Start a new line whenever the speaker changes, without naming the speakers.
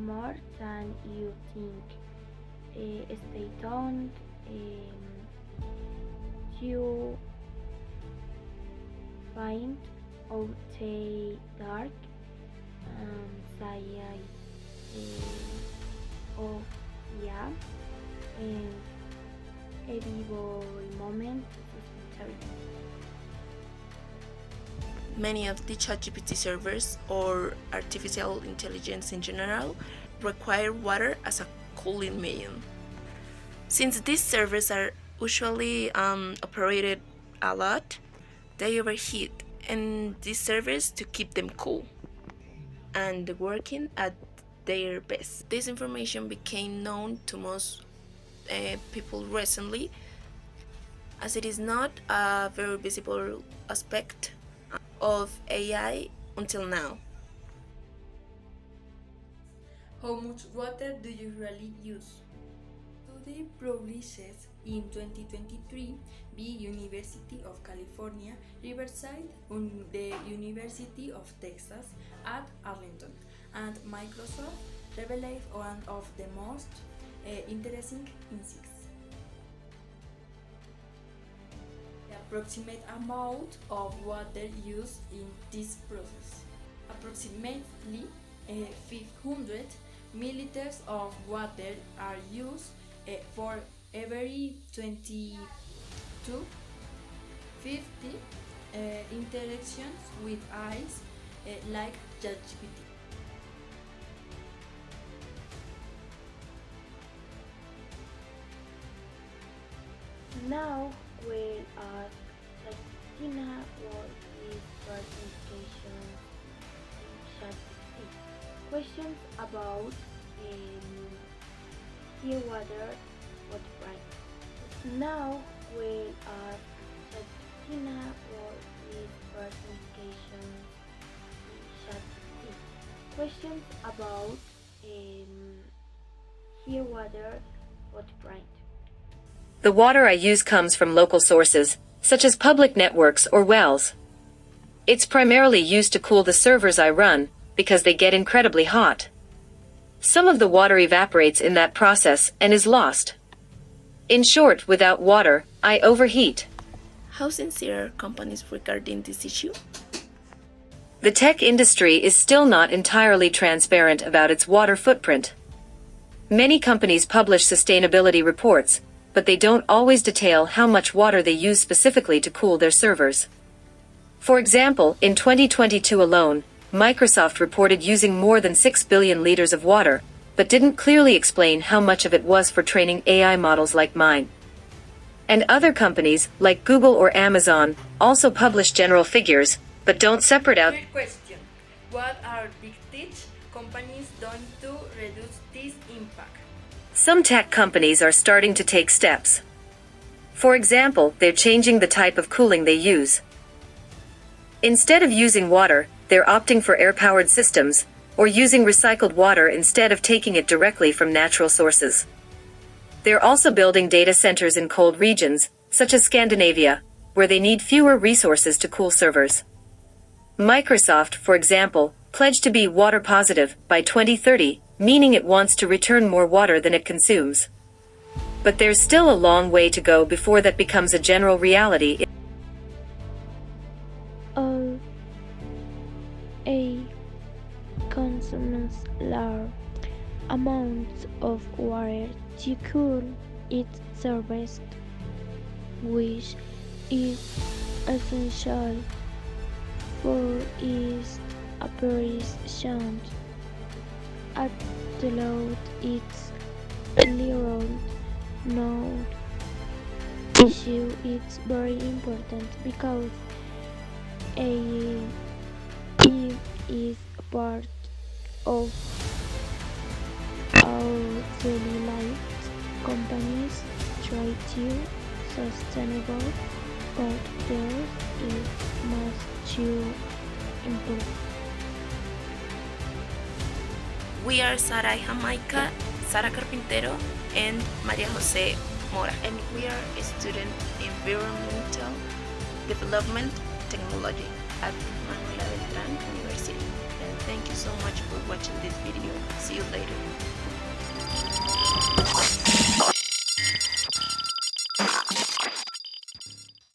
more than you think. Stay tuned to find out the dark side of yeah and every moment is interesting.
Many of the ChatGPT servers or artificial intelligence in general require water as a cooling medium. Since these servers are usually operated a lot, they overheat, and these servers to keep them cool and working at their best. This information became known to most people recently, as it is not a very visible aspect of AI until now.
How much water do you really use? Study published in 2023 by University of California, Riverside, the University of Texas at Arlington, and Microsoft revealed one of the most interesting insights. The approximate amount of water used in this process. Approximately 500 milliliters of water are used for every 20 to 50 interactions with eyes like ChatGPT.
Now we'll ask Christina what is personification in ChatGPT. Questions about clear water footprint. Now we'll ask Christina what is personification in ChatGPT. Questions about clear water footprint.
The water I use comes from local sources, such as public networks or wells. It's primarily used to cool the servers I run, because they get incredibly hot. Some of the water evaporates in that process and is lost. In short, without water, I overheat.
How sincere are companies regarding this issue?
The tech industry is still not entirely transparent about its water footprint. Many companies publish sustainability reports, but they don't always detail how much water they use specifically to cool their servers. For example, in 2022 alone, Microsoft reported using more than 6 billion liters of water, but didn't clearly explain how much of it was for training AI models like mine. And other companies, like Google or Amazon, also publish general figures, but don't separate out.
Third question. What are big tech companies doing to reduce this impact?
Some tech companies are starting to take steps. For example, they're changing the type of cooling they use. Instead of using water, they're opting for air-powered systems, or using recycled water instead of taking it directly from natural sources. They're also building data centers in cold regions, such as Scandinavia, where they need fewer resources to cool servers. Microsoft, for example, pledged to be water positive by 2030, meaning it wants to return more water than it consumes. But there's still a long way to go before that becomes a general reality.
All a consumes large amounts of water to cool its servers, which is essential for its operation. At the load, it's little known issue. It's very important because AI is part of our daily life. Companies try to sustainable, but there is much to improve.
We are Sara Jamaica, Sara Carpintero, and Maria Jose Mora, and we are a student in environmental development technology at Manuela Beltrán University. Thank you so much for watching this video. See you later.